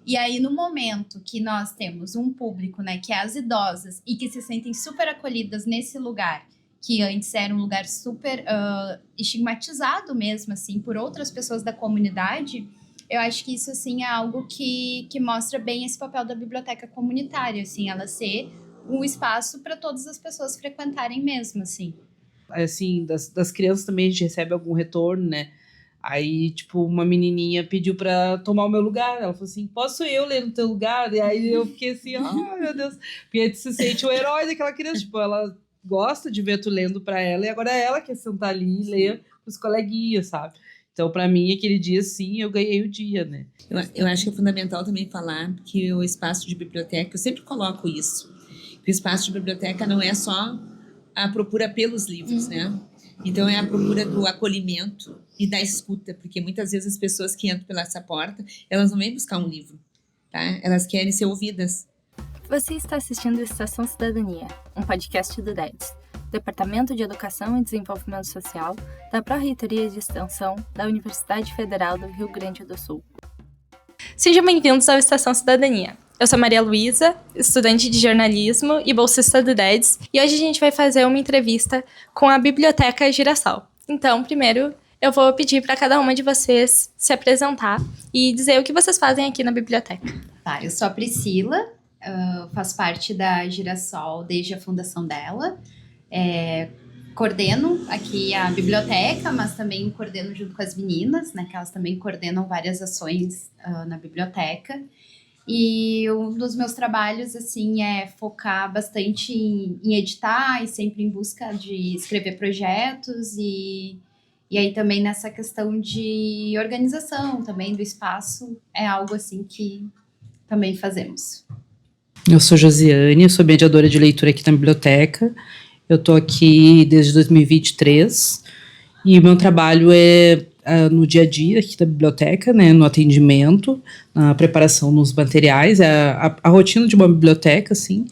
E aí, no momento que nós temos um público, né, que é as idosas e que se sentem super acolhidas nesse lugar, que antes era um lugar super estigmatizado mesmo, assim, por outras pessoas da comunidade, eu acho que isso, assim, é algo que mostra bem esse papel da biblioteca comunitária, assim, ela ser um espaço para todas as pessoas frequentarem mesmo, assim. Assim, das crianças também a gente recebe algum retorno, né? Aí, tipo, uma menininha pediu pra tomar o meu lugar. Ela falou assim, posso eu ler no teu lugar? E aí eu fiquei assim, ai, meu Deus. Porque aí tu se sente o herói daquela criança. Tipo, ela gosta de ver tu lendo pra ela e agora ela quer sentar ali e ler pros coleguinhas, sabe? Então, pra mim, aquele dia, sim, eu ganhei o dia, né? Eu acho que é fundamental também falar que o espaço de biblioteca, eu sempre coloco isso, que o espaço de biblioteca não é só a procura pelos livros, né? Então, é a procura do acolhimento e da escuta, porque muitas vezes as pessoas que entram pela essa porta, elas não vêm buscar um livro, tá? Elas querem ser ouvidas. Você está assistindo Estação Cidadania, um podcast do DEDS, Departamento de Educação e Desenvolvimento Social, da Pró-Reitoria de Extensão da Universidade Federal do Rio Grande do Sul. Sejam bem-vindos ao Estação Cidadania. Eu sou Maria Luísa, estudante de jornalismo e bolsista do DEDS, e hoje a gente vai fazer uma entrevista com a Biblioteca Girassol. Então, primeiro, eu vou pedir para cada uma de vocês se apresentar e dizer o que vocês fazem aqui na biblioteca. Tá, eu sou a Priscila, faço parte da Girassol desde a fundação dela. Coordeno aqui a biblioteca, mas também coordeno junto com as meninas, né, que elas também coordenam várias ações na biblioteca. E um dos meus trabalhos, assim, é focar bastante em editar e sempre em busca de escrever projetos e aí também nessa questão de organização também do espaço, é algo, assim, que também fazemos. Eu sou Josiane, eu sou mediadora de leitura aqui na biblioteca. Eu estou aqui desde 2023 e o meu trabalho é no dia a dia aqui da biblioteca, né, no atendimento, na preparação dos materiais, a rotina de uma biblioteca, assim,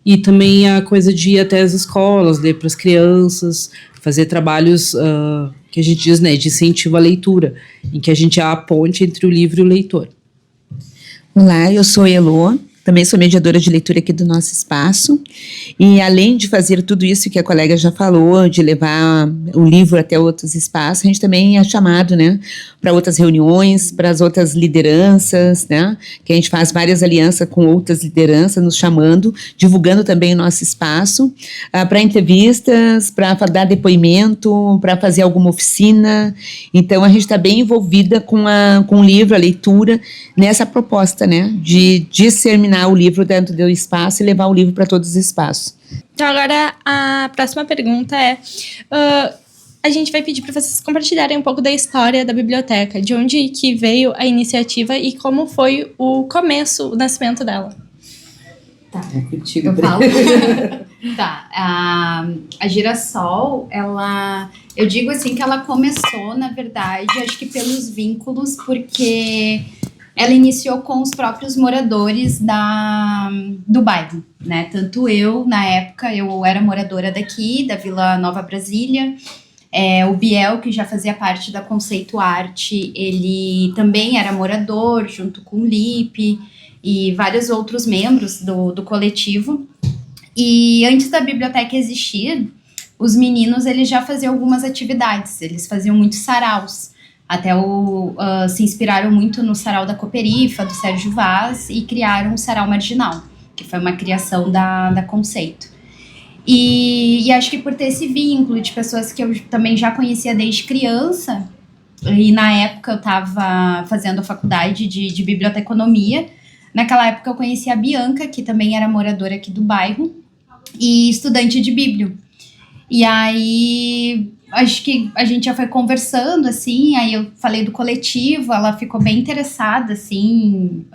e também a coisa de ir até as escolas, ler para as crianças, fazer trabalhos que a gente diz, né, de incentivo à leitura, em que a gente é a ponte entre o livro e o leitor. Olá, eu sou Elô. Também sou mediadora de leitura aqui do nosso espaço e além de fazer tudo isso que a colega já falou, de levar o livro até outros espaços, a gente também é chamado, né, para outras reuniões, para as outras lideranças, né, que a gente faz várias alianças com outras lideranças, nos chamando, divulgando também o nosso espaço, para entrevistas, para dar depoimento, para fazer alguma oficina. Então a gente está bem envolvida com o livro, a leitura, nessa proposta, né, de disseminar o livro dentro do espaço e levar o livro para todos os espaços. Então, agora a próxima pergunta é: a gente vai pedir para vocês compartilharem um pouco da história da biblioteca, de onde que veio a iniciativa e como foi o começo, o nascimento dela. Tá, eu falo. Tá, a Girassol, eu digo assim que ela começou, na verdade, acho que pelos vínculos, porque ela iniciou com os próprios moradores do bairro, né? Tanto eu, na época, eu era moradora daqui, da Vila Nova Brasília. O Biel, que já fazia parte da Conceito Arte, ele também era morador, junto com o Lipe e vários outros membros do coletivo. E antes da biblioteca existir, os meninos eles já faziam algumas atividades, eles faziam muitos saraus. Até se inspiraram muito no sarau da Cooperifa, do Sérgio Vaz, e criaram o Sarau Marginal, que foi uma criação da Conceito. E acho que por ter esse vínculo de pessoas que eu também já conhecia desde criança, e na época eu estava fazendo a faculdade de biblioteconomia, naquela época eu conheci a Bianca, que também era moradora aqui do bairro, e estudante de bíblio. E aí, acho que a gente já foi conversando, assim, aí eu falei do coletivo, ela ficou bem interessada, assim,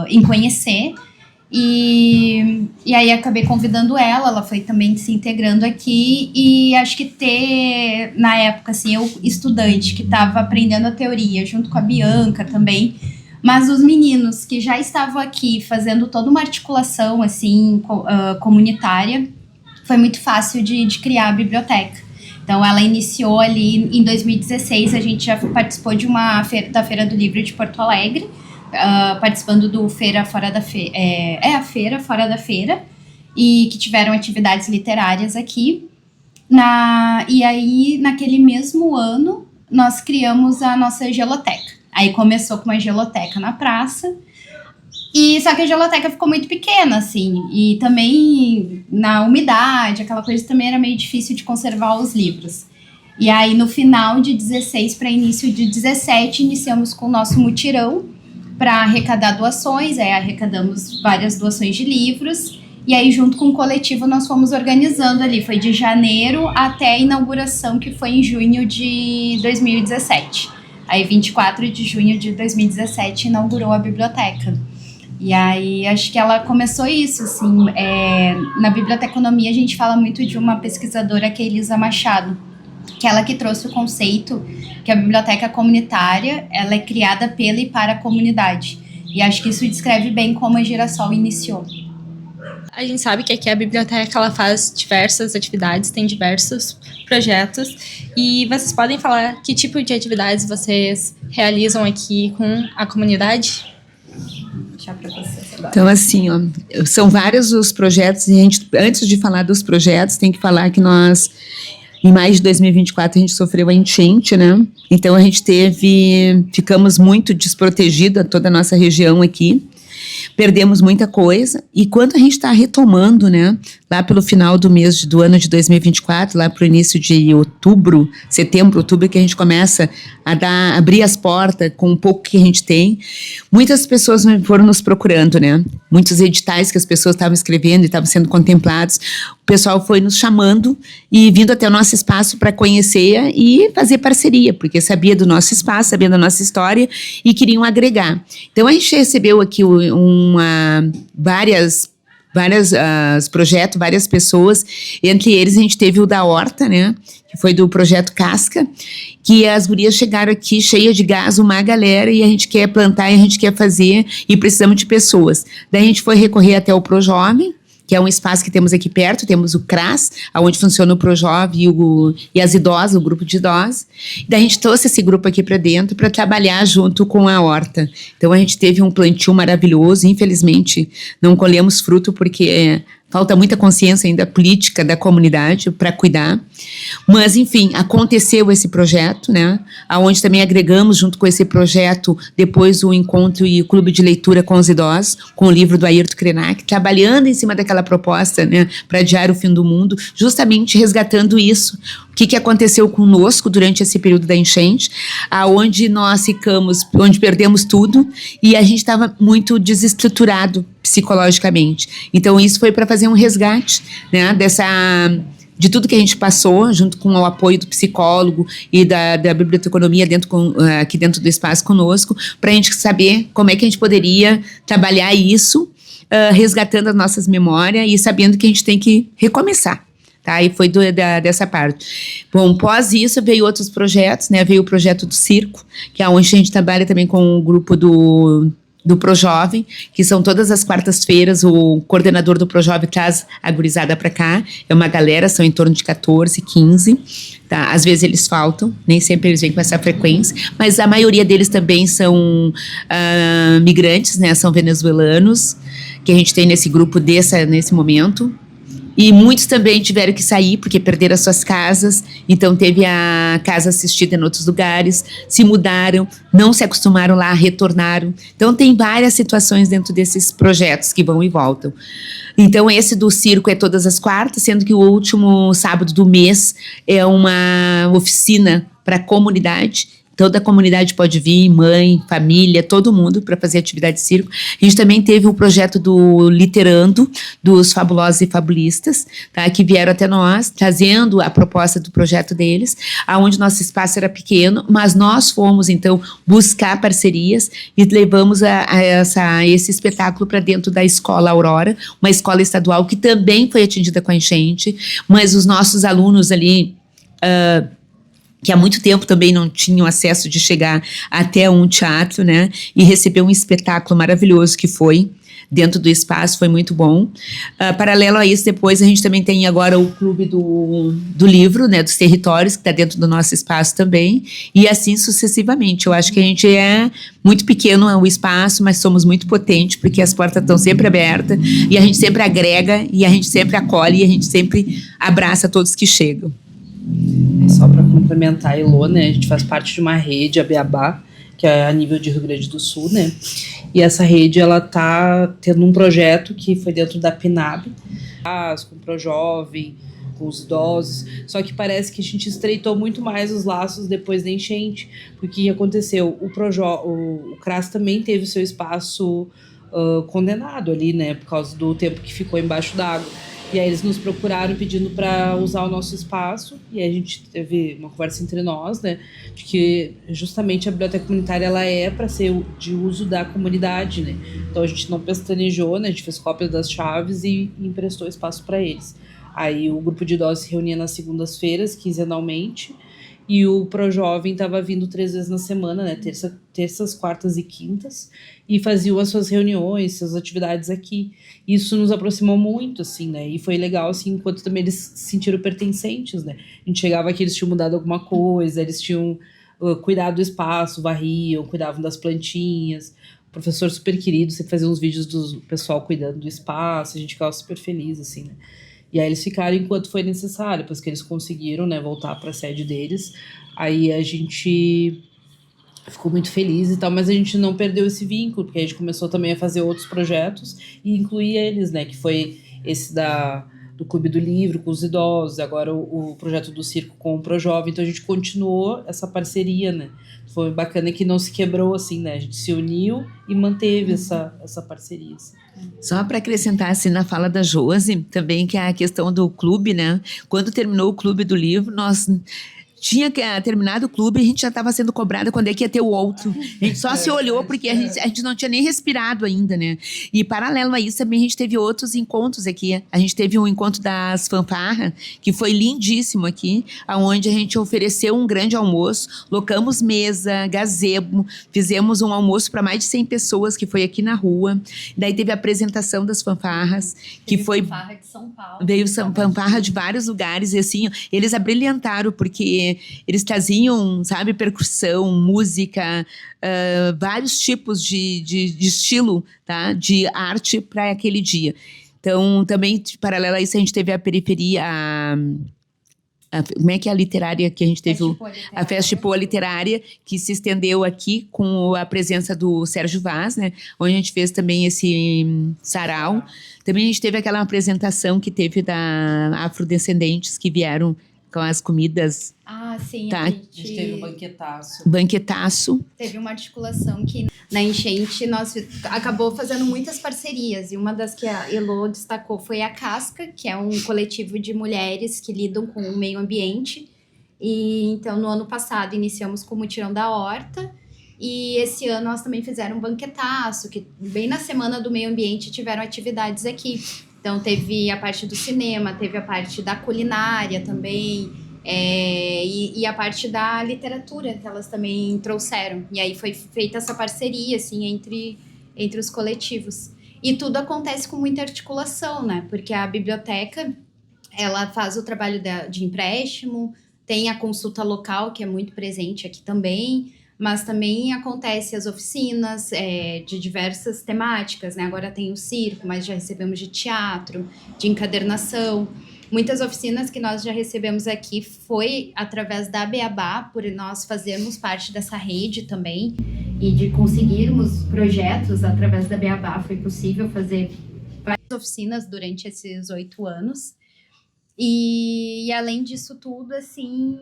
em conhecer, e aí acabei convidando ela foi também se integrando aqui, e acho que na época, assim, eu estudante que estava aprendendo a teoria, junto com a Bianca também, mas os meninos que já estavam aqui fazendo toda uma articulação, assim, comunitária, foi muito fácil de criar a biblioteca. Então, ela iniciou ali em 2016, a gente já participou da Feira do Livro de Porto Alegre, participando do Feira Fora da Feira, a Feira Fora da Feira, e que tiveram atividades literárias aqui. E aí, naquele mesmo ano, nós criamos a nossa geloteca. Aí começou com uma geloteca na praça, só que a geloteca ficou muito pequena, assim, e também na umidade, aquela coisa também era meio difícil de conservar os livros. E aí, no final de 16 para início de 17, iniciamos com o nosso mutirão para arrecadar doações. Aí arrecadamos várias doações de livros, e aí junto com o coletivo nós fomos organizando ali, foi de janeiro até a inauguração, que foi em junho de 2017. Aí 24 de junho de 2017 inaugurou a biblioteca. E aí, acho que ela começou isso, assim, na biblioteconomia a gente fala muito de uma pesquisadora, que é Elisa Machado, que é ela que trouxe o conceito que a biblioteca comunitária, ela é criada pela e para a comunidade. E acho que isso descreve bem como a Girassol iniciou. A gente sabe que aqui a biblioteca ela faz diversas atividades, tem diversos projetos, e vocês podem falar que tipo de atividades vocês realizam aqui com a comunidade? Então, assim, são vários os projetos, e a gente, antes de falar dos projetos, tem que falar que nós, em maio de 2024, a gente sofreu a enchente, né? Então, ficamos muito desprotegidos, toda a nossa região aqui, perdemos muita coisa, e quando a gente está retomando, né, lá pelo final do ano de 2024, lá para o início de setembro, outubro, que a gente começa a abrir as portas com um pouco que a gente tem, muitas pessoas foram nos procurando, né, muitos editais que as pessoas estavam escrevendo e estavam sendo contemplados, o pessoal foi nos chamando e vindo até o nosso espaço para conhecer e fazer parceria, porque sabia do nosso espaço, sabia da nossa história e queriam agregar. Então, a gente recebeu aqui vários projetos, várias pessoas, entre eles a gente teve o da Horta, né, que foi do projeto Casca, que as gurias chegaram aqui cheia de gás, uma galera, e a gente quer plantar, e a gente quer fazer, e precisamos de pessoas. Daí a gente foi recorrer até o Projovem, que é um espaço que temos aqui perto, temos o CRAS, onde funciona o Projovem e as idosas, o grupo de idosos. Daí a gente trouxe esse grupo aqui para dentro para trabalhar junto com a Horta. Então a gente teve um plantio maravilhoso, infelizmente não colhemos fruto porque falta muita consciência ainda política da comunidade para cuidar. Mas, enfim, aconteceu esse projeto, né? Onde também agregamos, junto com esse projeto, depois o encontro e o clube de leitura com os idosos, com o livro do Ayrton Krenak, trabalhando em cima daquela proposta, né, para adiar o fim do mundo, justamente resgatando isso. O que aconteceu conosco durante esse período da enchente, onde perdemos tudo, e a gente estava muito desestruturado psicologicamente. Então, isso foi para fazer um resgate, né, de tudo que a gente passou, junto com o apoio do psicólogo e da biblioteconomia aqui dentro do espaço conosco, para a gente saber como é que a gente poderia trabalhar isso, resgatando as nossas memórias e sabendo que a gente tem que recomeçar. Tá, e foi dessa parte. Bom, pós isso veio outros projetos, né? Veio o projeto do circo, que é onde a gente trabalha também com o grupo do Projovem, que são todas as quartas-feiras, o coordenador do Projovem traz a gurizada para cá, é uma galera, são em torno de 14, 15, tá? Às vezes eles faltam, nem sempre eles vêm com essa frequência, mas a maioria deles também são migrantes, né? São venezuelanos, que a gente tem nesse grupo nesse momento. E muitos também tiveram que sair porque perderam as suas casas, então teve a casa assistida em outros lugares, se mudaram, não se acostumaram lá, retornaram. Então tem várias situações dentro desses projetos que vão e voltam. Então esse do circo é todas as quartas, sendo que o último sábado do mês é uma oficina para a comunidade. Toda a comunidade pode vir, mãe, família, todo mundo, para fazer atividade de circo. A gente também teve o projeto do Literando, dos Fabulosos e Fabulistas, tá, que vieram até nós, trazendo a proposta do projeto deles, onde nosso espaço era pequeno, mas nós fomos, então, buscar parcerias e levamos esse espetáculo para dentro da Escola Aurora, uma escola estadual que também foi atingida com a enchente, mas os nossos alunos ali que há muito tempo também não tinham acesso de chegar até um teatro, né, e receber um espetáculo maravilhoso que foi dentro do espaço, foi muito bom. Paralelo a isso, depois a gente também tem agora o Clube do Livro, né, dos Territórios, que está dentro do nosso espaço também, e assim sucessivamente. Eu acho que a gente é muito pequeno o espaço, mas somos muito potentes, porque as portas estão sempre abertas, e a gente sempre agrega, e a gente sempre acolhe, e a gente sempre abraça todos que chegam. Só para complementar a Elô, né, a gente faz parte de uma rede, a Beabá, que é a nível de Rio Grande do Sul, né, e essa rede, ela tá tendo um projeto que foi dentro da PNAB, com o Projovem, com os idosos, só que parece que a gente estreitou muito mais os laços depois da enchente, porque o que aconteceu, o CRAS também teve o seu espaço condenado ali, né, por causa do tempo que ficou embaixo d'água. E aí eles nos procuraram pedindo para usar o nosso espaço, e aí a gente teve uma conversa entre nós, né, de que justamente a biblioteca comunitária ela é para ser de uso da comunidade, né. Então a gente não pestanejou, né, a gente fez cópia das chaves e emprestou espaço para eles. Aí o grupo de idosos se reunia nas segundas-feiras, quinzenalmente, e o Projovem estava vindo 3 vezes na semana, né, terças, quartas e quintas, e faziam as suas reuniões, suas atividades aqui. Isso nos aproximou muito, assim, né, e foi legal, assim, enquanto também eles se sentiram pertencentes, né, a gente chegava aqui, eles tinham mudado alguma coisa, eles tinham cuidado do espaço, varriam, cuidavam das plantinhas, o professor super querido, sempre fazia uns vídeos do pessoal cuidando do espaço, a gente ficava super feliz, assim, né. E aí eles ficaram enquanto foi necessário, depois que eles conseguiram, né, voltar para a sede deles. Aí a gente ficou muito feliz e tal, mas a gente não perdeu esse vínculo, porque a gente começou também a fazer outros projetos e incluir eles, né, que foi esse do Clube do Livro com os idosos, agora o projeto do circo com o Projovem, então a gente continuou essa parceria, né. Foi bacana que não se quebrou, assim, né, a gente se uniu e manteve essa parceria, assim. Só para acrescentar assim na fala da Josi, também que é a questão do clube, né? Quando terminou o Clube do Livro, nós tinha terminado o clube e a gente já estava sendo cobrada quando é que ia ter o outro. A gente só se olhou porque a gente não tinha nem respirado ainda, né? E paralelo a isso também a gente teve outros encontros aqui. A gente teve um encontro das fanfarras, que foi lindíssimo aqui, onde a gente ofereceu um grande almoço, locamos mesa, gazebo, fizemos um almoço para mais de 100 pessoas, que foi aqui na rua. Daí teve a apresentação das fanfarras, que foi... fanfarra de São Paulo. Veio fanfarra de vários lugares e assim, eles abrilhantaram porque eles traziam, sabe, percussão, música, vários tipos de estilo, tá, de arte para aquele dia. Então, também, paralelo a isso, a gente teve a periferia, como é que é a literária que a gente teve? A Festipoa Literária, que se estendeu aqui com a presença do Sérgio Vaz, né, onde a gente fez também esse sarau. Também a gente teve aquela apresentação que teve da Afrodescendentes, que vieram com as comidas. Ah, sim. Tá. A gente teve um banquetaço. Banquetaço. Teve uma articulação que na enchente nós acabou fazendo muitas parcerias, e uma das que a Elô destacou foi a Casca, que é um coletivo de mulheres que lidam com o meio ambiente. E então no ano passado iniciamos com o Mutirão da Horta, e esse ano nós também fizeram um banquetaço, que bem na semana do meio ambiente tiveram atividades aqui. Então, teve a parte do cinema, teve a parte da culinária também, e a parte da literatura, que elas também trouxeram. E aí foi feita essa parceria, assim, entre os coletivos. E tudo acontece com muita articulação, né? Porque a biblioteca, ela faz o trabalho de empréstimo, tem a consulta local, que é muito presente aqui também, mas também acontece as oficinas de diversas temáticas, né? Agora tem o circo, mas já recebemos de teatro, de encadernação. Muitas oficinas que nós já recebemos aqui foi através da Beabá, por nós fazermos parte dessa rede também, e de conseguirmos projetos através da Beabá, foi possível fazer várias oficinas durante esses 8 anos. E além disso tudo, assim,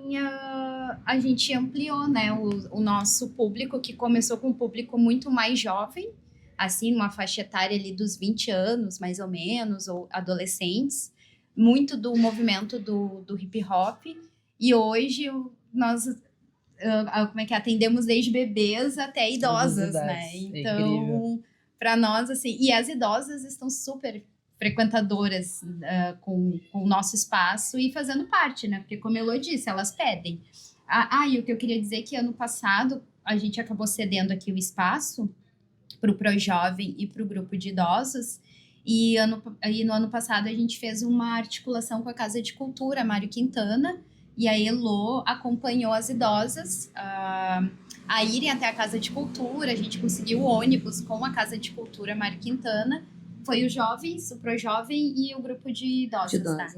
a gente ampliou, né, o nosso público, que começou com um público muito mais jovem, assim, uma faixa etária ali dos 20 anos, mais ou menos, ou adolescentes, muito do movimento do hip hop, e hoje nós atendemos desde bebês até idosas, né? Então, para nós, assim, e as idosas estão super frequentadoras com o nosso espaço e fazendo parte, né? Porque, como a Elô disse, elas pedem. E o que eu queria dizer é que ano passado a gente acabou cedendo aqui o espaço para o Projovem e para o grupo de idosos, e no ano passado a gente fez uma articulação com a Casa de Cultura, Mário Quintana, e a Elô acompanhou as idosas a irem até a Casa de Cultura. A gente conseguiu o ônibus com a Casa de Cultura Mário Quintana, foi os jovens, o Projovem e o grupo de idosos, tá?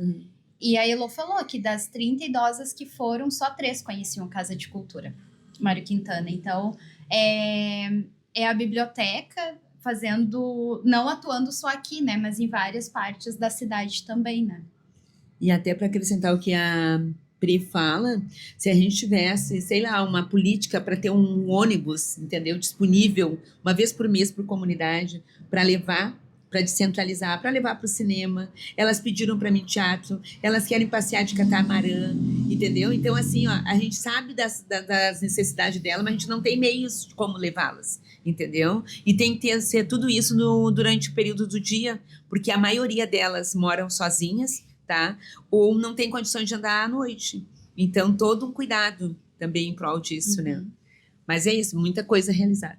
E a Elô falou que das 30 idosas que foram, só 3 conheciam a Casa de Cultura Mário Quintana. Então, é a biblioteca não atuando só aqui, né, mas em várias partes da cidade também, né. E até para acrescentar o que a Pri fala, se a gente tivesse, sei lá, uma política para ter um ônibus, entendeu, disponível uma vez por mês para a comunidade, para levar, para descentralizar, para levar para o cinema. Elas pediram para mim teatro, elas querem passear de catamarã, entendeu? Então, assim, ó, a gente sabe das necessidades dela, mas a gente não tem meios de como levá-las, entendeu? E tem que ser tudo isso durante o período do dia, porque a maioria delas moram sozinhas, tá? Ou não tem condições de andar à noite. Então, todo um cuidado também em prol disso, né? Mas é isso, muita coisa realizada.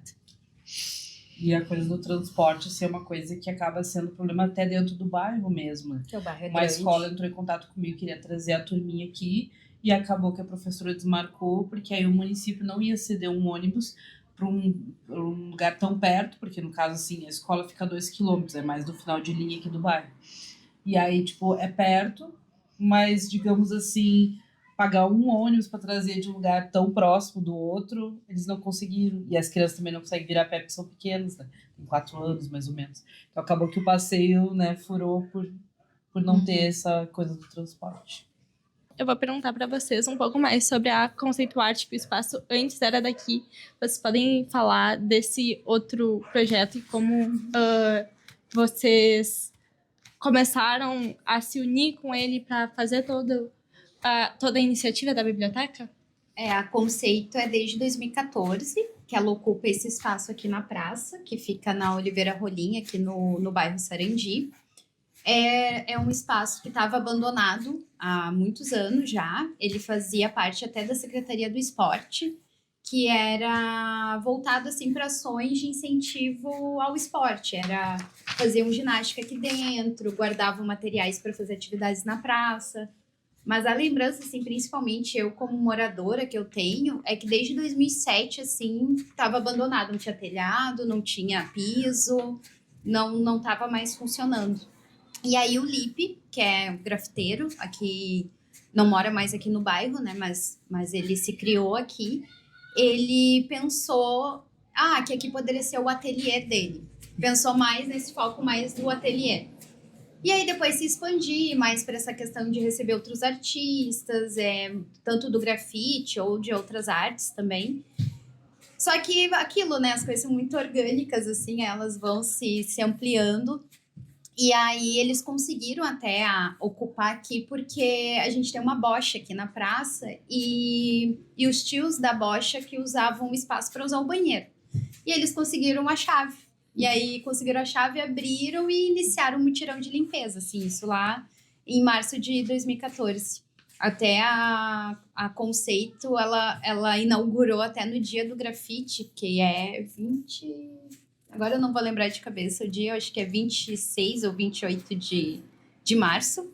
E a coisa do transporte ser uma coisa que acaba sendo problema até dentro do bairro mesmo. Que o bairro é uma grande. Escola entrou em contato comigo, queria trazer a turminha aqui, e acabou que a professora desmarcou, porque aí o município não ia ceder um ônibus para um lugar tão perto, porque no caso, assim, a escola fica a 2 quilômetros, é mais do final de linha aqui do bairro. E aí, tipo, é perto, mas, digamos assim, pagar um ônibus para trazer de um lugar tão próximo do outro, eles não conseguiram. E as crianças também não conseguem vir a pé porque são pequenas, né? Tem 4 anos, mais ou menos. Então acabou que o passeio, né, furou por não ter essa coisa do transporte. Eu vou perguntar para vocês um pouco mais sobre a Conceito Arte, que o espaço antes era daqui. Vocês podem falar desse outro projeto e como vocês começaram a se unir com ele para fazer toda a iniciativa da biblioteca? A Conceito é desde 2014, que ela ocupa esse espaço aqui na praça, que fica na Oliveira Rolim, aqui no bairro Sarandi. É um espaço que estava abandonado há muitos anos já. Ele fazia parte até da Secretaria do Esporte, que era voltado assim para ações de incentivo ao esporte. Era fazer ginástica aqui dentro, guardavam materiais para fazer atividades na praça. Mas a lembrança, assim, principalmente eu como moradora que eu tenho, é que desde 2007, assim, estava abandonado. Não tinha telhado, não tinha piso, não estava mais funcionando. E aí o Lipe, que é grafiteiro, aqui, não mora mais aqui no bairro, né, mas ele se criou aqui, ele pensou, que aqui poderia ser o ateliê dele. Pensou mais nesse foco mais do ateliê. E aí depois se expandir mais para essa questão de receber outros artistas, tanto do grafite ou de outras artes também. Só que aquilo, né, as coisas são muito orgânicas, assim, elas vão se ampliando. E aí eles conseguiram até ocupar aqui, porque a gente tem uma bocha aqui na praça e os tios da bocha que usavam o espaço para usar o banheiro. E eles conseguiram a chave. E aí conseguiram a chave, abriram e iniciaram um mutirão de limpeza, assim, isso lá em março de 2014. Até a Conceito, ela inaugurou até no dia do grafite, que é 20... Agora eu não vou lembrar de cabeça o dia, eu acho que é 26 ou 28 de março.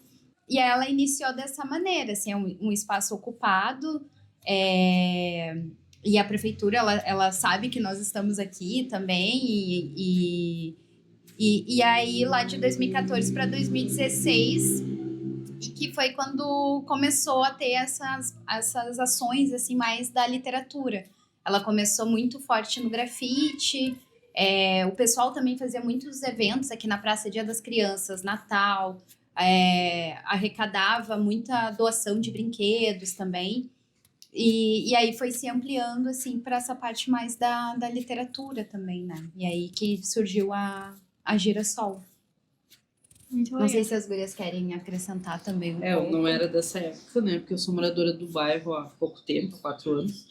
E aí ela iniciou dessa maneira, assim, um espaço ocupado, e a prefeitura, ela sabe que nós estamos aqui também, e aí lá de 2014 para 2016, e que foi quando começou a ter essas ações, assim, mais da literatura. Ela começou muito forte no grafite. O pessoal também fazia muitos eventos aqui na Praça Dia das Crianças, Natal, arrecadava muita doação de brinquedos também, e aí foi se ampliando assim para essa parte mais da literatura também, né? E aí que surgiu a Girassol. Muito Não legal. sei se as gurias querem acrescentar também pouco. Eu não era dessa época, né? Porque eu sou moradora do bairro há pouco tempo, 4 anos.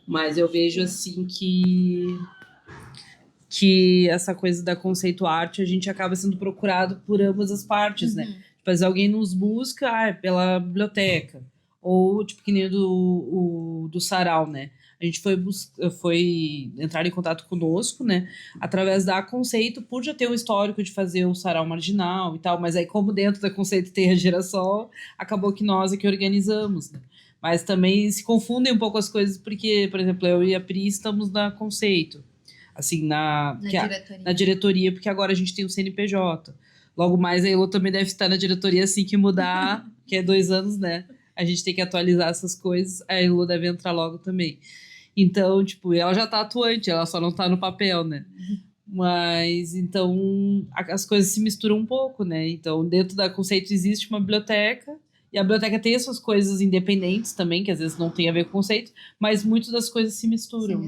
Mas eu vejo assim que essa coisa da Conceito Arte, a gente acaba sendo procurado por ambas as partes, né? Tipo, alguém nos busca, pela biblioteca. ou tipo que nem do Sarau, né? A gente foi entrar em contato conosco, né? Através da Conceito, por já ter um histórico de fazer o Sarau Marginal e tal, mas aí como dentro da Conceito tem a Girassol, acabou que nós é que organizamos, né? Mas também se confundem um pouco as coisas, porque, por exemplo, eu e a Pri estamos na Conceito, assim, na diretoria, porque agora a gente tem o CNPJ. Logo mais a Elô também deve estar na diretoria assim que mudar, que é 2 anos, né? A gente tem que atualizar essas coisas, a Elô deve entrar logo também. Então, tipo, ela já tá atuante, ela só não tá no papel, né? Mas, então, as coisas se misturam um pouco, né? Então, dentro da Conceito existe uma biblioteca, e a biblioteca tem as suas coisas independentes também, que às vezes não tem a ver com conceito, mas muitas das coisas se misturam.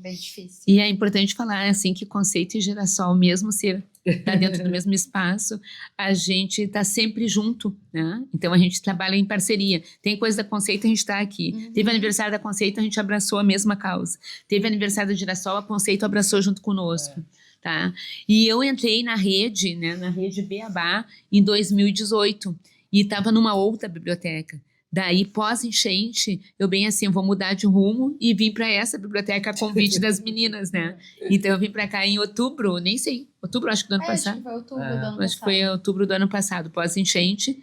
Bem difícil. E é importante falar, assim, que Conceito e Girassol, mesmo ser tá dentro do mesmo espaço, a gente está sempre junto, né? Então a gente trabalha em parceria. Tem coisa da Conceito, a gente está aqui. Teve aniversário da Conceito, a gente abraçou a mesma causa. Teve aniversário da Girassol, a Conceito abraçou junto conosco, tá? E eu entrei na rede, né, na rede Beabá, em 2018, e estava numa outra biblioteca. Daí, pós-enchente, eu bem assim, vou mudar de rumo e vim para essa biblioteca a convite das meninas, né? Então, eu vim para cá em outubro, nem sei, outubro acho que do ano passado. Acho que foi outubro do ano passado. Acho que foi outubro do ano passado, pós-enchente.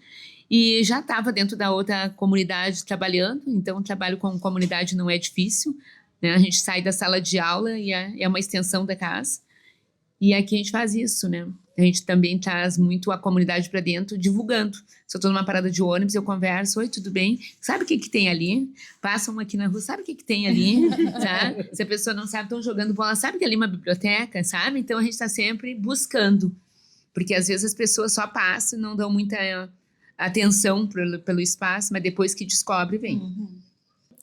E já estava dentro da outra comunidade trabalhando, então trabalho com comunidade não é difícil, né? A gente sai da sala de aula e é uma extensão da casa. E aqui a gente faz isso, né? A gente também traz muito a comunidade para dentro, divulgando. Se eu estou numa parada de ônibus, eu converso, oi, tudo bem? Sabe o que tem ali? Passam aqui na rua, sabe o que tem ali? Tá? Se a pessoa não sabe, estão jogando bola, sabe que ali é uma biblioteca, sabe? Então a gente está sempre buscando, porque às vezes as pessoas só passam e não dão muita atenção pelo espaço, mas depois que descobre, vem.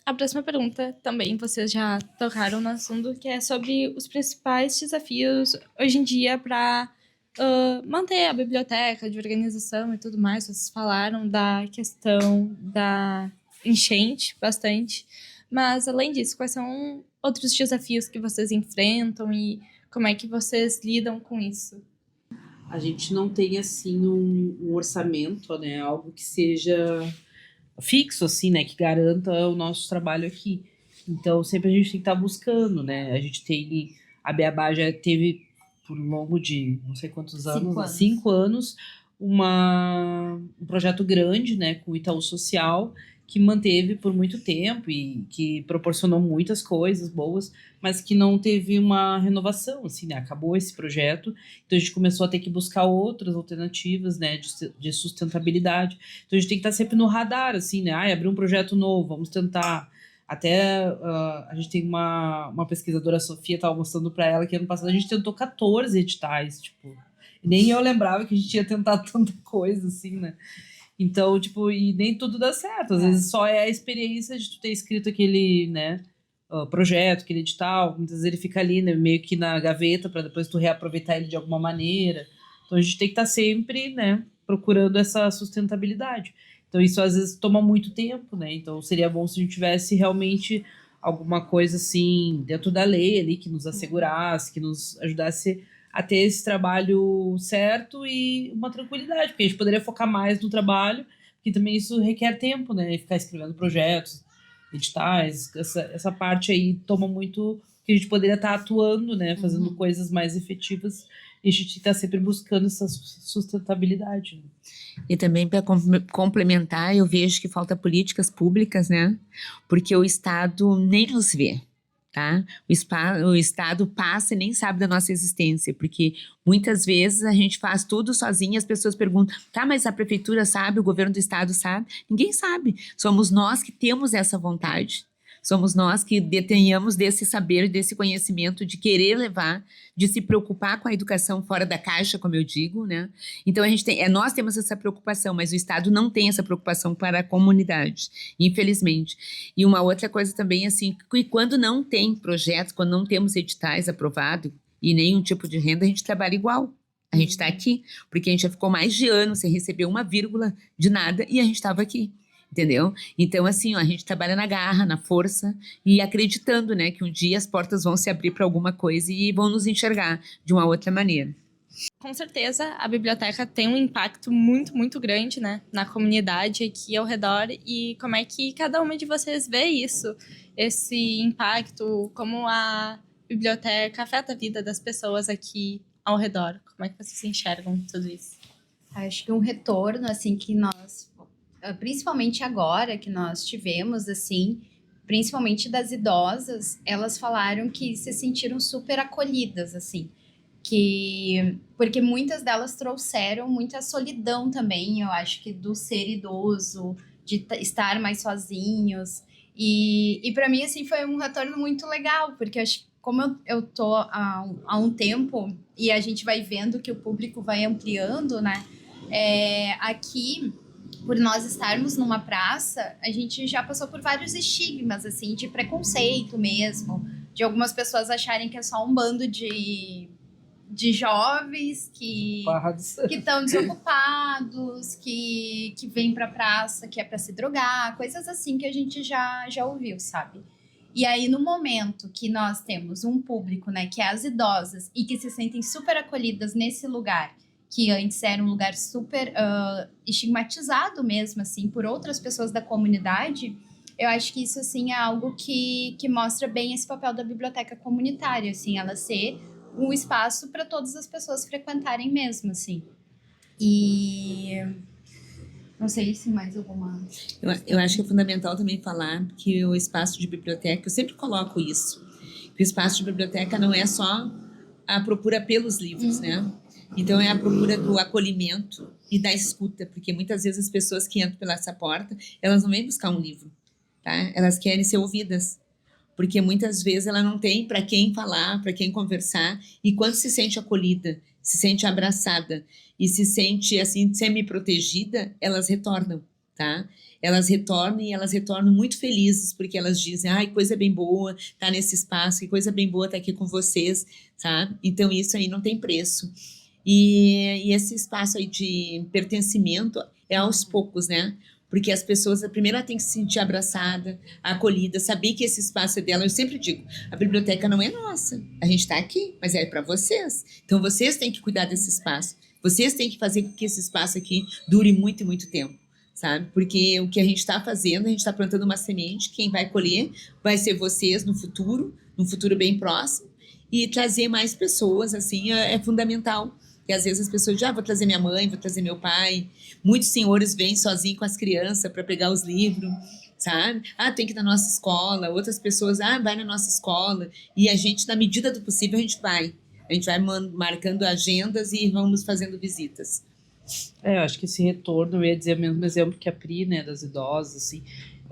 A próxima pergunta também vocês já tocaram no assunto, que é sobre os principais desafios hoje em dia para manter a biblioteca de organização e tudo mais. Vocês falaram da questão da enchente bastante, mas além disso, quais são outros desafios que vocês enfrentam e como é que vocês lidam com isso? A gente não tem, assim, um orçamento, né, algo que seja fixo, assim, né, que garanta o nosso trabalho aqui. Então, sempre a gente tem que estar buscando, né, a gente tem, a Beabá já teve, por longo de não sei quantos anos, 5 anos, um projeto grande, né, com o Itaú Social, que manteve por muito tempo e que proporcionou muitas coisas boas, mas que não teve uma renovação, assim, né, acabou esse projeto, então a gente começou a ter que buscar outras alternativas, né, de sustentabilidade, então a gente tem que estar sempre no radar, assim, né, abrir um projeto novo, vamos tentar, até a gente tem uma pesquisadora, a Sofia, estava mostrando para ela que ano passado a gente tentou 14 editais, tipo, nem eu lembrava que a gente tinha tentado tanta coisa, assim, né, então, tipo, e nem tudo dá certo. Às vezes só é a experiência de tu ter escrito aquele, né, projeto, aquele edital. Muitas vezes ele fica ali, né, meio que na gaveta para depois tu reaproveitar ele de alguma maneira. Então a gente tem que estar sempre, né, procurando essa sustentabilidade. Então isso às vezes toma muito tempo, né? Então seria bom se a gente tivesse realmente alguma coisa assim dentro da lei ali que nos assegurasse, que nos ajudasse a ter esse trabalho certo e uma tranquilidade, porque a gente poderia focar mais no trabalho, porque também isso requer tempo, né, ficar escrevendo projetos, editais, essa parte aí toma muito, que a gente poderia estar atuando, né, fazendo coisas mais efetivas, e a gente está sempre buscando essa sustentabilidade. Né? E também para complementar, eu vejo que falta políticas públicas, né, porque o Estado nem nos vê. Tá? O Estado passa e nem sabe da nossa existência, porque muitas vezes a gente faz tudo sozinho e as pessoas perguntam, tá, mas a prefeitura sabe, o governo do Estado sabe? Ninguém sabe, somos nós que temos essa vontade, somos nós que detenhamos desse saber, desse conhecimento, de querer levar, de se preocupar com a educação fora da caixa, como eu digo, né? Então nós temos essa preocupação, mas o Estado não tem essa preocupação para a comunidade, infelizmente. E uma outra coisa também, assim, que quando não tem projetos, quando não temos editais aprovados e nenhum tipo de renda, a gente trabalha igual. A gente está aqui, porque a gente já ficou mais de ano sem receber uma vírgula de nada e a gente estava aqui. Entendeu? Então, assim, ó, a gente trabalha na garra, na força e acreditando, né, que um dia as portas vão se abrir para alguma coisa e vão nos enxergar de uma outra maneira. Com certeza, a biblioteca tem um impacto muito, muito grande, né, na comunidade aqui ao redor. E como é que cada uma de vocês vê isso? Esse impacto, como a biblioteca afeta a vida das pessoas aqui ao redor? Como é que vocês enxergam tudo isso? Acho que um retorno, assim, que nós, principalmente agora que nós tivemos, assim, principalmente das idosas, elas falaram que se sentiram super acolhidas, assim, porque muitas delas trouxeram muita solidão também, eu acho que do ser idoso, de estar mais sozinhos, e para mim, assim, foi um retorno muito legal, porque eu acho que como eu tô há um tempo, e a gente vai vendo que o público vai ampliando, né, aqui, por nós estarmos numa praça, a gente já passou por vários estigmas, assim, de preconceito mesmo, de algumas pessoas acharem que é só um bando de jovens que estão desocupados, que vêm pra praça, que é pra se drogar, coisas assim que a gente já ouviu, sabe? E aí, no momento que nós temos um público, né, que é as idosas e que se sentem super acolhidas nesse lugar, que antes era um lugar super estigmatizado mesmo, assim, por outras pessoas da comunidade, eu acho que isso, assim, é algo que mostra bem esse papel da biblioteca comunitária, assim, ela ser um espaço para todas as pessoas frequentarem mesmo, assim. E não sei se mais alguma... Eu acho que é fundamental também falar que o espaço de biblioteca, eu sempre coloco isso, que o espaço de biblioteca não é só a procura pelos livros, né? Então, é a procura do acolhimento e da escuta, porque muitas vezes as pessoas que entram pela essa porta, elas não vêm buscar um livro, tá? Elas querem ser ouvidas, porque muitas vezes ela não tem para quem falar, para quem conversar, e quando se sente acolhida, se sente abraçada e se sente, assim, semi-protegida, elas retornam, tá? Elas retornam e elas retornam muito felizes, porque elas dizem, ai, coisa bem boa tá nesse espaço, que coisa bem boa tá aqui com vocês, tá? Então, isso aí não tem preço. E esse espaço aí de pertencimento é aos poucos, né? Porque as pessoas, primeiro ela tem que se sentir abraçada, acolhida, saber que esse espaço é dela. Eu sempre digo, a biblioteca não é nossa, a gente está aqui, mas é para vocês. Então vocês têm que cuidar desse espaço, vocês têm que fazer com que esse espaço aqui dure muito e muito tempo, sabe? Porque o que a gente está fazendo, a gente está plantando uma semente, quem vai colher vai ser vocês no futuro bem próximo, e trazer mais pessoas, assim, é fundamental. E às vezes as pessoas dizem, vou trazer minha mãe, vou trazer meu pai. Muitos senhores vêm sozinhos com as crianças para pegar os livros, sabe? Tem que ir na nossa escola. Outras pessoas, vai na nossa escola. E a gente, na medida do possível, a gente vai. A gente vai marcando agendas e vamos fazendo visitas. Eu acho que esse retorno, eu ia dizer o mesmo exemplo que a Pri, né, das idosas, assim,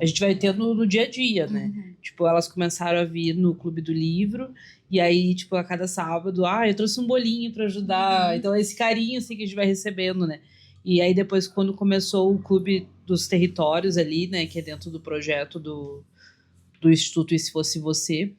a gente vai tendo no dia a dia, né? Tipo, elas começaram a vir no Clube do Livro, e aí, tipo, a cada sábado, eu trouxe um bolinho pra ajudar. Então, esse carinho, assim, que a gente vai recebendo, né? E aí, depois, quando começou o Clube dos Territórios ali, né, que é dentro do projeto do Instituto E Se Fosse Você,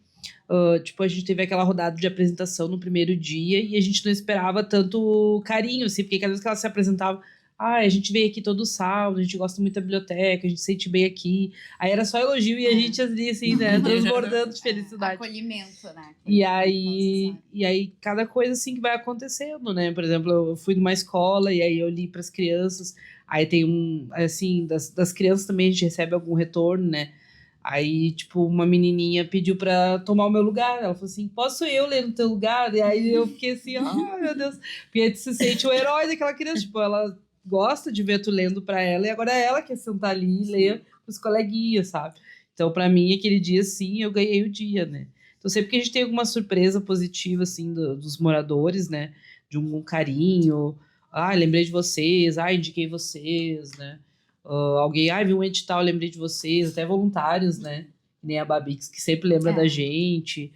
tipo, a gente teve aquela rodada de apresentação no primeiro dia e a gente não esperava tanto carinho, assim, porque cada vez que ela se apresentava, a gente veio aqui todo sábado, a gente gosta muito da biblioteca, a gente se sente bem aqui. Aí era só elogio e a gente ali, assim, né, transbordando de felicidade. Acolhimento, né? E aí, cada coisa, assim, que vai acontecendo, né? Por exemplo, eu fui numa escola e aí eu li para as crianças, aí tem assim, das crianças também a gente recebe algum retorno, né? Aí, tipo, uma menininha pediu pra tomar o meu lugar. Ela falou assim, posso eu ler no teu lugar? E aí eu fiquei assim, meu Deus. Porque aí tu se sente o herói daquela criança. Tipo, ela gosta de ver tu lendo pra ela e agora ela quer sentar ali e ler pros coleguinhas, sabe? Então, pra mim, aquele dia, sim, eu ganhei o dia, né? Então, sempre que a gente tem alguma surpresa positiva, assim, dos moradores, né? De um carinho. Lembrei de vocês. Indiquei vocês, né? Alguém, viu um edital, lembrei de vocês, até voluntários, né? Que nem a Babix, que sempre lembra da gente.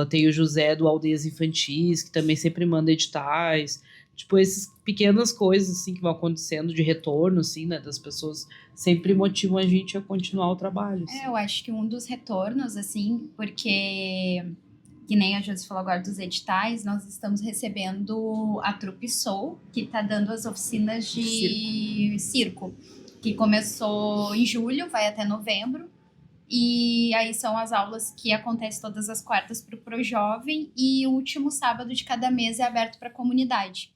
Tem o José do Aldeias Infantis, que também sempre manda editais. Tipo, essas pequenas coisas, assim, que vão acontecendo de retorno, assim, né? Das pessoas sempre motivam a gente a continuar o trabalho. Assim. Eu acho que um dos retornos, assim, porque... que nem a Josi falou agora dos editais, nós estamos recebendo a Trupe Soul, que está dando as oficinas de circo, que começou em julho, vai até novembro, e aí são as aulas que acontecem todas as quartas para o ProJovem, e o último sábado de cada mês é aberto para a comunidade.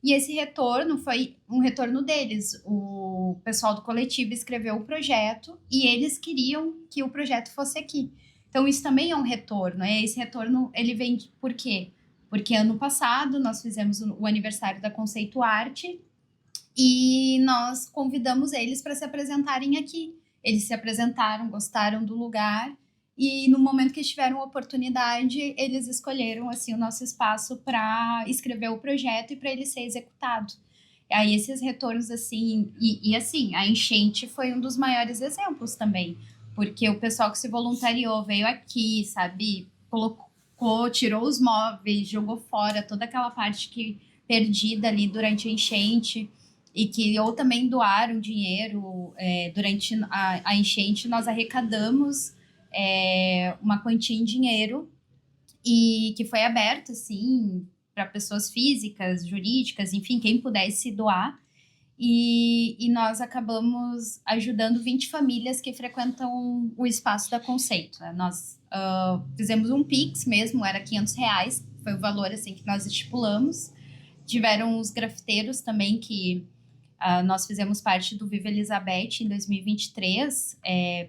E esse retorno foi um retorno deles. O pessoal do coletivo escreveu o projeto e eles queriam que o projeto fosse aqui. Então, isso também é um retorno. Esse retorno, ele vem por quê? Porque ano passado nós fizemos o aniversário da Conceito Arte e nós convidamos eles para se apresentarem aqui. Eles se apresentaram, gostaram do lugar e no momento que tiveram a oportunidade, eles escolheram assim o nosso espaço para escrever o projeto e para ele ser executado. Aí esses retornos assim, e assim, a enchente foi um dos maiores exemplos também, porque o pessoal que se voluntariou veio aqui, sabe, colocou, tirou os móveis, jogou fora toda aquela parte que perdida ali durante a enchente, e que ou também doaram dinheiro. Durante a enchente nós arrecadamos uma quantia em dinheiro e que foi aberto assim para pessoas físicas, jurídicas, enfim, quem pudesse doar. E nós acabamos ajudando 20 famílias que frequentam o espaço da Conceito. Nós fizemos um Pix mesmo, era R$500, foi o valor assim que nós estipulamos. Tiveram os grafiteiros também que nós fizemos parte do Viva Elizabeth em 2023,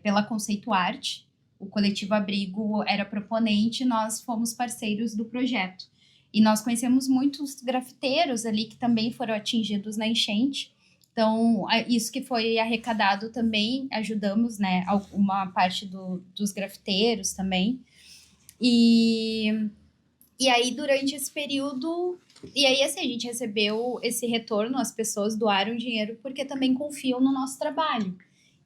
pela Conceito Arte. O coletivo Abrigo era proponente, nós fomos parceiros do projeto. E nós conhecemos muitos grafiteiros ali que também foram atingidos na enchente. Então, isso que foi arrecadado também, ajudamos, né, uma parte dos grafiteiros também. E aí, durante esse período... E aí, assim, a gente recebeu esse retorno, as pessoas doaram dinheiro porque também confiam no nosso trabalho.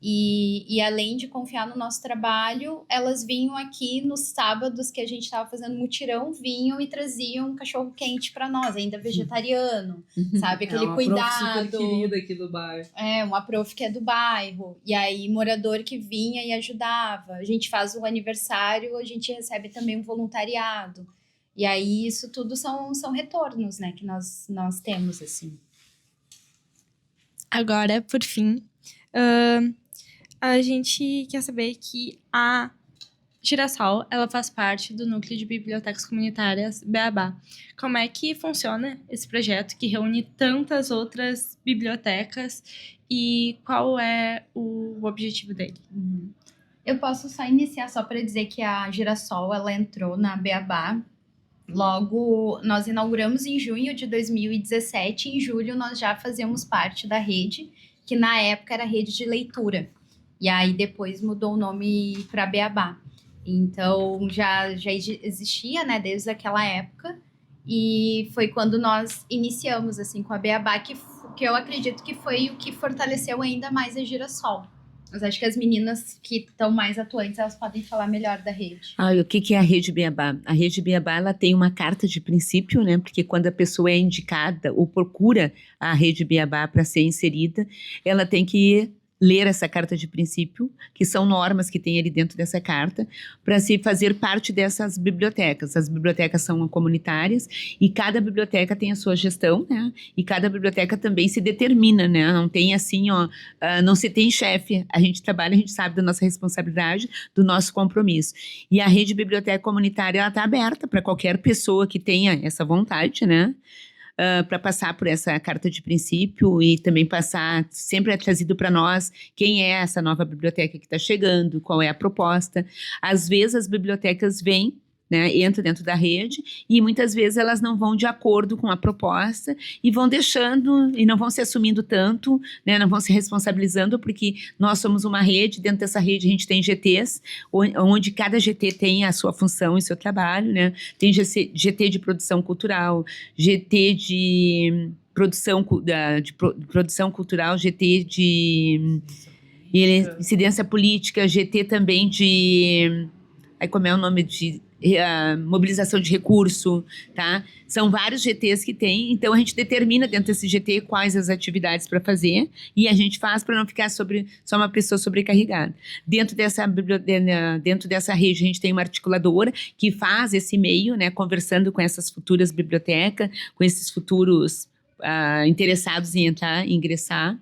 E além de confiar no nosso trabalho, elas vinham aqui nos sábados que a gente estava fazendo mutirão, vinham e traziam um cachorro quente para nós, ainda vegetariano, sabe? Aquele uma cuidado. Prof super querida aqui do bairro. Uma prof que é do bairro. E aí, morador que vinha e ajudava. A gente faz o aniversário, a gente recebe também um voluntariado. E aí, isso tudo são retornos, né, que nós temos, assim. Agora, por fim, a gente quer saber que a Girassol, ela faz parte do Núcleo de Bibliotecas Comunitárias Beabá. Como é que funciona esse projeto que reúne tantas outras bibliotecas e qual é o objetivo dele? Eu posso só iniciar só para dizer que a Girassol, ela entrou na Beabá. Logo, nós inauguramos em junho de 2017, em julho nós já fazíamos parte da rede, que na época era rede de leitura. E aí depois mudou o nome para Beabá. Então já existia, né, desde aquela época. E foi quando nós iniciamos assim com a Beabá que eu acredito que foi o que fortaleceu ainda mais a Girassol. Mas acho que as meninas que estão mais atuantes, elas podem falar melhor da rede. E o que é a Rede Beabá? A Rede Beabá, ela tem uma carta de princípio, né? Porque quando a pessoa é indicada ou procura a Rede Beabá para ser inserida, ela tem que ler essa carta de princípio, que são normas que tem ali dentro dessa carta, para se fazer parte dessas bibliotecas. As bibliotecas são comunitárias e cada biblioteca tem a sua gestão, né? E cada biblioteca também se determina, né? Não tem assim, não se tem chefe. A gente trabalha, a gente sabe da nossa responsabilidade, do nosso compromisso. E a rede biblioteca comunitária, ela está aberta para qualquer pessoa que tenha essa vontade, né? Para passar por essa carta de princípio e também passar, sempre é trazido para nós quem é essa nova biblioteca que está chegando, qual é a proposta. Às vezes as bibliotecas vêm, né, entram dentro da rede e muitas vezes elas não vão de acordo com a proposta e vão deixando e não vão se assumindo tanto, né, não vão se responsabilizando, porque nós somos uma rede, dentro dessa rede a gente tem GTs, onde cada GT tem a sua função e seu trabalho, né, tem GT de produção cultural, GT de produção cultural, GT de incidência política, GT também de... como é o nome de... mobilização de recurso, tá? São vários GTs que tem, então a gente determina dentro desse GT quais as atividades para fazer e a gente faz para não ficar só uma pessoa sobrecarregada. Dentro dessa rede a gente tem uma articuladora que faz esse meio, né, conversando com essas futuras bibliotecas, com esses futuros interessados em ingressar.